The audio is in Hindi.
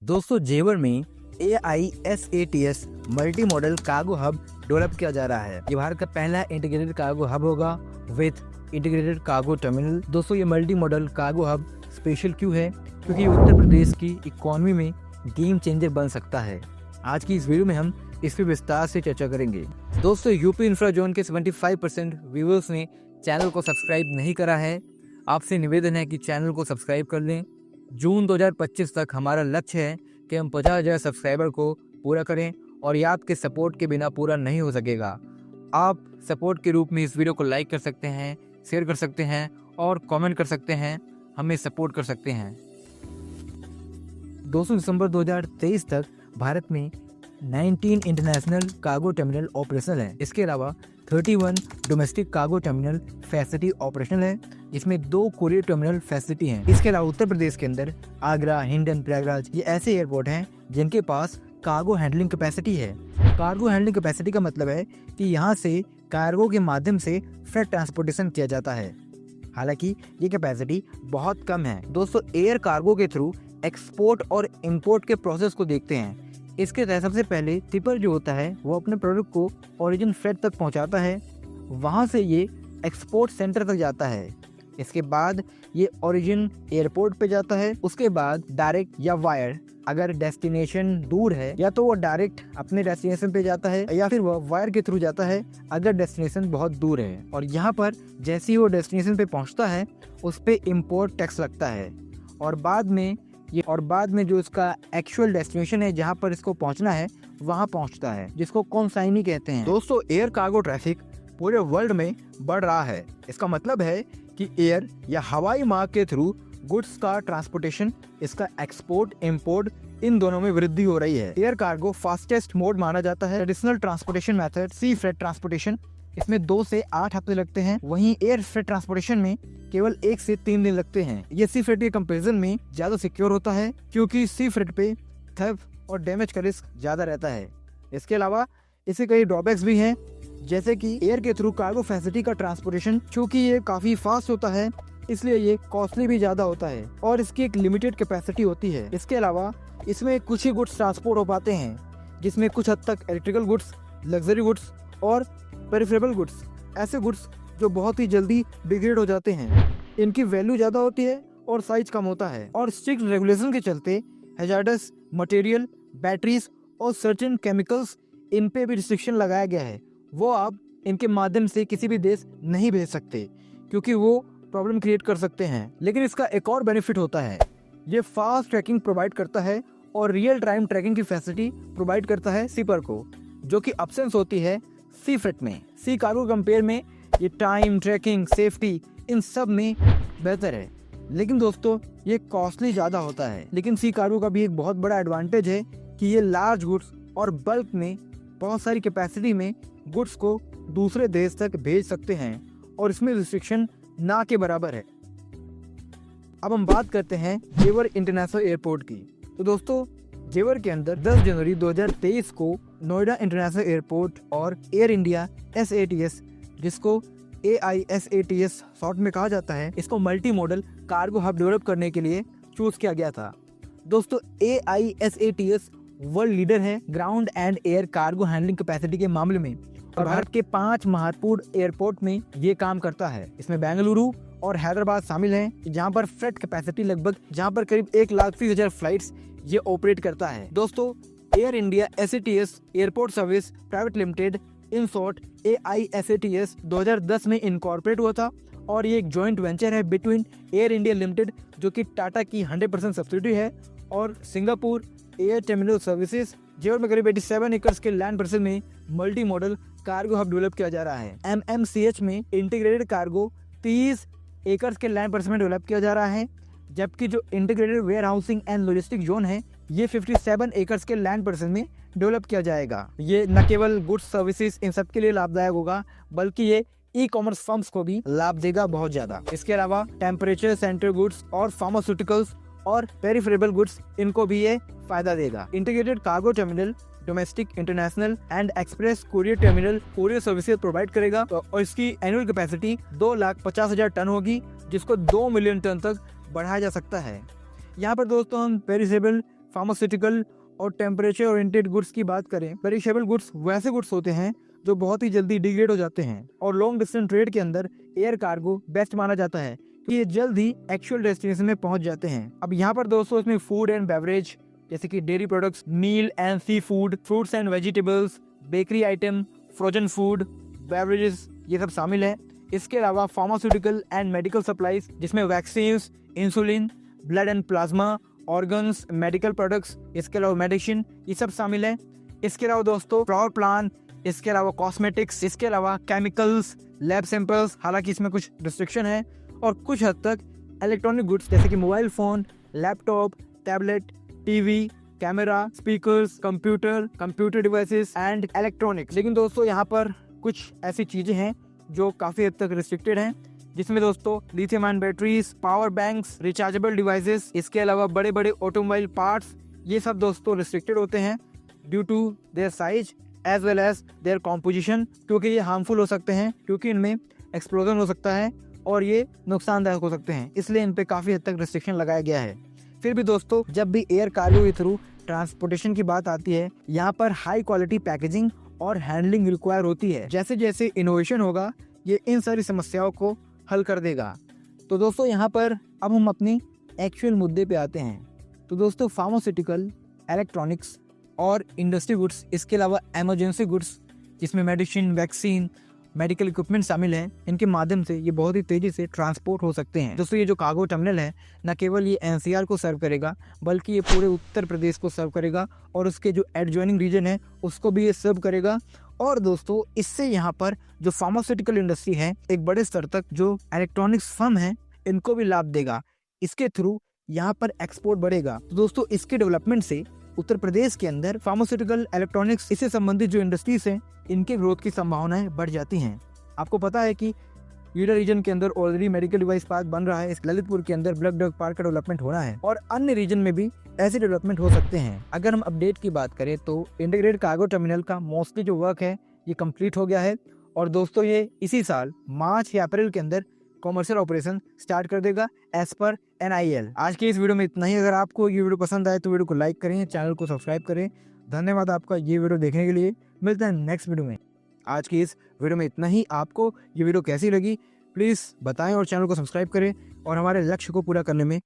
दोस्तों जेवर में AISATS multi modal cargo hub develop किया जा रहा है। ये भारत का पहला इंटीग्रेटेड कार्गो हब होगा विथ इंटीग्रेटेड कार्गो टर्मिनल। दोस्तों ये multi modal cargo hub special क्यों है? क्योंकि उत्तर प्रदेश की इकोनॉमी में गेम चेंजर बन सकता है। आज की इस वीडियो में हम इस पर विस्तार से चर्चा करेंगे। दोस्तों यूपी इंफ्रा जोन के 75% व्यूअर्स ने चैनल को सब्सक्राइब नहीं करा है। आपसे निवेदन है कि चैनल को सब्सक्राइब कर लें। जून 2025 तक हमारा लक्ष्य है कि हम 50,000 सब्सक्राइबर को पूरा करें और ये आपके सपोर्ट के बिना पूरा नहीं हो सकेगा। आप सपोर्ट के रूप में इस वीडियो को लाइक कर सकते हैं, शेयर कर सकते हैं और कमेंट कर सकते हैं, हमें सपोर्ट कर सकते हैं। 2 दिसंबर 2023 तक भारत में 19 इंटरनेशनल कार्गो टर्मिनल ऑपरेशनल है। इसके अलावा 31 domestic cargo terminal facility operational है। इसमें 2 कोरियर टर्मिनल फैसिलिटी हैं। इसके अलावा उत्तर प्रदेश के अंदर आगरा, हिंडन, प्रयागराज ये ऐसे एयरपोर्ट हैं जिनके पास कार्गो हैंडलिंग कैपेसिटी है। कार्गो हैंडलिंग कैपेसिटी का मतलब है कि यहाँ से कार्गो के माध्यम से फ्रेट ट्रांसपोर्टेशन किया जाता है। हालांकि ये कैपेसिटी बहुत कम है। दोस्तों एयर कार्गो के थ्रू एक्सपोर्ट और इम्पोर्ट के प्रोसेस को देखते हैं। इसके तहत सबसे पहले शिपर जो होता है वो अपने प्रोडक्ट को ओरिजिन फ्रेट तक पहुंचाता है। वहां से ये एक्सपोर्ट सेंटर तक जाता है। इसके बाद ये ओरिजिन एयरपोर्ट पे जाता है। उसके बाद डायरेक्ट या वायर, अगर डेस्टिनेशन दूर है या तो वो डायरेक्ट अपने डेस्टिनेशन पे जाता है या फिर वो वायर के थ्रू जाता है अगर डेस्टिनेशन बहुत दूर है। और यहाँ पर जैसे ही वो डेस्टिनेशन पे पहुँचता है उस पर इम्पोर्ट टैक्स लगता है और बाद में जो इसका एक्चुअल डेस्टिनेशन है जहाँ पर इसको पहुँचना है वहाँ पहुँचता है, जिसको कॉन्साइनी कहते हैं। दोस्तों एयर कार्गो ट्रैफिक पूरे वर्ल्ड में बढ़ रहा है। इसका मतलब है कि एयर या हवाई मार्ग के थ्रू गुड्स का ट्रांसपोर्टेशन, इसका एक्सपोर्ट इंपोर्ट इन दोनों में वृद्धि हो रही है। एयर कार्गो फास्टेस्ट मोड माना जाता है। ट्रेडिशनल ट्रांसपोर्टेशन मेथड सी फ्रेट ट्रांसपोर्टेशन, इसमें 2 से 8 हफ्ते लगते हैं। वहीं एयर फ्रेट ट्रांसपोर्टेशन में केवल 1 से 3 दिन लगते हैं। ये सी फ्रेट के कंपैरिजन में ज्यादा सिक्योर होता है क्योंकि सी फ्रेट पे थेफ्ट और डैमेज का रिस्क ज्यादा रहता है। इसके अलावा इसके कई ड्रॉबैक्स भी हैं, जैसे कि एयर के थ्रू कार्गो फैसिलिटी का ट्रांसपोर्टेशन, चूंकि ये काफी फास्ट होता है इसलिए ये कॉस्टली भी ज्यादा होता है और इसकी एक लिमिटेड कैपेसिटी होती है। इसके अलावा इसमें कुछ ही गुड्स ट्रांसपोर्ट हो पाते हैं, जिसमें कुछ हद तक इलेक्ट्रिकल गुड्स, लग्जरी गुड्स और पेरिफेरल गुड्स, ऐसे गुड्स जो बहुत ही जल्दी डिग्रेड हो जाते हैं। इनकी वैल्यू ज्यादा होती है और साइज कम होता है। और स्ट्रिक्ट रेगुलेशन के चलते हैजार्डस मटेरियल, बैटरीज और सर्टेन केमिकल्स, इन पे भी रिस्ट्रिक्शन लगाया गया है। वो आप इनके माध्यम से किसी भी देश नहीं भेज सकते क्योंकि वो प्रॉब्लम क्रिएट कर सकते हैं। लेकिन इसका एक और बेनिफिट होता है, ये फास्ट ट्रैकिंग प्रोवाइड करता है और रियल टाइम ट्रैकिंग की फैसिलिटी प्रोवाइड करता है शिपर को, जो कि अब्सेंस होती है सी फ्रेट में। सी कार्गो कंपेयर में ये टाइम, ट्रैकिंग, सेफ्टी इन सब में बेहतर है। लेकिन दोस्तों ये कॉस्टली ज़्यादा होता है। लेकिन सी कार्गो का भी एक बहुत बड़ा एडवांटेज है कि ये लार्ज गुड्स और बल्क में बहुत सारी कैपेसिटी में गुड्स को दूसरे देश तक भेज सकते हैं और इसमें रिस्ट्रिक्शन ना के बराबर है। अब हम बात करते हैं जेवर इंटरनेशनल एयरपोर्ट की। तो दोस्तों जेवर के अंदर 10 जनवरी 2023 को नोएडा इंटरनेशनल एयरपोर्ट और एयर इंडिया SATS, जिसको AISATS शॉर्ट में कहा जाता है, इसको multi modal cargo hub develop करने के लिए चूज किया गया था। दोस्तों AISATS वर्ल्ड लीडर है ground and air cargo handling capacity के मामले में और भारत के 5 महत्वपूर्ण एयरपोर्ट में ये काम करता है। इसमें बेंगलुरु और हैदराबाद शामिल हैं, जहां पर फ्रेट कैपेसिटी जहां पर करीब 1,30,000 फ्लाइट्स ये ऑपरेट करता है। दोस्तों air India SATS airport service private limited, in short AISATS 2010 में इनकॉर्पोरेट हुआ था और ये एक जॉइंट वेंचर है बिटवीन एयर इंडिया लिमिटेड, जो कि टाटा की 100% सब्सिडी है, और सिंगापुर एयर टर्मिनल सर्विसेज, जेवर में करीब 87 एकड़ के लैंड पार्सल में multi modal cargo hub develop किया जा रहा है। MMCH में इंटीग्रेटेड कार्गो 30 एकड़ के लैंड पार्सल में डेवलप किया जा रहा है, जबकि जो integrated warehousing and logistic zone है ये 57 एकड़ के लैंड पार्सल में डेवलप किया जाएगा। ये न केवल गुड्स सर्विसेज इन सब के लिए लाभदायक होगा, बल्कि ये ई-कॉमर्स फर्म्स को भी लाभ देगा बहुत ज्यादा। इसके अलावा टेम्परेचर सेंटर गुड्स और फार्मास्यूटिकल्स और पेरिफेरल गुड्स, इनको भी ये फायदा देगा। Integrated cargo terminal domestic, international and express courier terminal courier services provide करेगा और इसकी एनुअल कैपेसिटी 2,50,000 टन होगी, जिसको 2 मिलियन टन तक बढ़ाया जा सकता है। यहाँ पर दोस्तों हम पेरिसेबल फार्मास्यूटिकल और टेम्परेचर ओरिएंटेड गुड्स की बात करें, पेरिशेबल गुड्स वैसे गुड्स होते हैं जो बहुत ही जल्दी डिग्रेड हो जाते हैं और लॉन्ग डिस्टेंस ट्रेड के अंदर एयर कार्गो बेस्ट माना जाता है कि ये जल्द ही एक्चुअल डेस्टिनेशन में पहुंच जाते हैं। अब यहाँ पर दोस्तों इसमें फूड एंड बेवरेज जैसे कि dairy products, meal and seafood, fruits and vegetables, bakery item, frozen food, beverages ये सब शामिल है। इसके अलावा फार्मास्यूटिकल एंड मेडिकल सप्लाईज जिसमें vaccine, insulin, blood and plasma, organs, medical products, इसके अलावा मेडिसिन ये सब शामिल है। इसके अलावा दोस्तों फ्लावर प्लांट, इसके अलावा कॉस्मेटिक्स, इसके अलावा केमिकल्स, लैब सैंपल्स, हालांकि इसमें कुछ रिस्ट्रिक्शन है, और कुछ हद तक इलेक्ट्रॉनिक गुड्स जैसे कि mobile phone, laptop, tablet, TV, camera, speakers, computer devices and electronics. लेकिन दोस्तों यहाँ पर कुछ ऐसी चीजें हैं जो काफी हद तक रिस्ट्रिक्टेड हैं, जिसमें दोस्तों lithium ion batteries, power banks, rechargeable devices, इसके अलावा बड़े बड़े ऑटोमोबाइल पार्ट्स, ये सब दोस्तों रिस्ट्रिक्टेड होते हैं due to their size as well as their composition, क्योंकि ये हार्मफुल हो सकते हैं, क्योंकि इनमें एक्सप्लोजन हो सकता है और ये नुकसानदायक हो सकते हैं, इसलिए इन पे काफी हद तक रिस्ट्रिक्शन लगाया गया है। फिर भी दोस्तों जब भी एयर कार्गो के थ्रू ट्रांसपोर्टेशन की बात आती है, यहाँ पर हाई क्वालिटी पैकेजिंग और हैंडलिंग रिक्वायर होती है। जैसे जैसे इनोवेशन होगा ये इन सारी समस्याओं को हल कर देगा। तो दोस्तों यहाँ पर अब हम अपनी एक्चुअल मुद्दे पे आते हैं। तो दोस्तों फार्मास्यूटिकल, इलेक्ट्रॉनिक्स और इंडस्ट्री गुड्स, इसके अलावा इमरजेंसी गुड्स जिसमें मेडिसिन, वैक्सीन, मेडिकल इक्विपमेंट शामिल हैं, इनके माध्यम से ये बहुत ही तेजी से ट्रांसपोर्ट हो सकते हैं। दोस्तों ये जो कार्गो टर्मिनल है न केवल ये एनसीआर को सर्व करेगा बल्कि ये पूरे उत्तर प्रदेश को सर्व करेगा और उसके जो एडजॉइनिंग रीजन है उसको भी ये सर्व करेगा। और दोस्तों इससे यहाँ पर जो फार्मास्यूटिकल इंडस्ट्री है एक बड़े स्तर तक जो इलेक्ट्रॉनिक्स फर्म है इनको भी लाभ देगा। इसके थ्रू यहाँ पर एक्सपोर्ट बढ़ेगा। तो दोस्तों इसके डेवलपमेंट से उत्तर प्रदेश के अंदर फार्मास्यूटिकल, इलेक्ट्रॉनिक्स इससे संबंधित जो इंडस्ट्रीज हैं इनके ग्रोथ की संभावनाएं बढ़ जाती हैं। आपको पता है कि यूडा रीजन के अंदर ऑलरेडी मेडिकल डिवाइस पार्क बन रहा है, इस ललितपुर के अंदर ब्लड ड्रग पार्क का डेवलपमेंट होना है और अन्य रीजन में भी ऐसे डेवलपमेंट हो सकते हैं। अगर हम अपडेट की बात करें तो इंटीग्रेटेड कार्गो टर्मिनल का मोस्टली जो वर्क है ये कंप्लीट हो गया है और दोस्तों ये इसी साल मार्च या अप्रैल के अंदर कॉमर्शियल ऑपरेशन स्टार्ट कर देगा एज पर NIL। आज की इस वीडियो में इतना ही। अगर आपको ये वीडियो पसंद आए तो वीडियो को लाइक करें, चैनल को सब्सक्राइब करें। धन्यवाद आपका ये वीडियो देखने के लिए। मिलते हैं नेक्स्ट वीडियो में। आज की इस वीडियो में इतना ही। आपको ये वीडियो कैसी लगी प्लीज़ बताएं और चैनल को सब्सक्राइब करें और हमारे लक्ष्य को पूरा करने में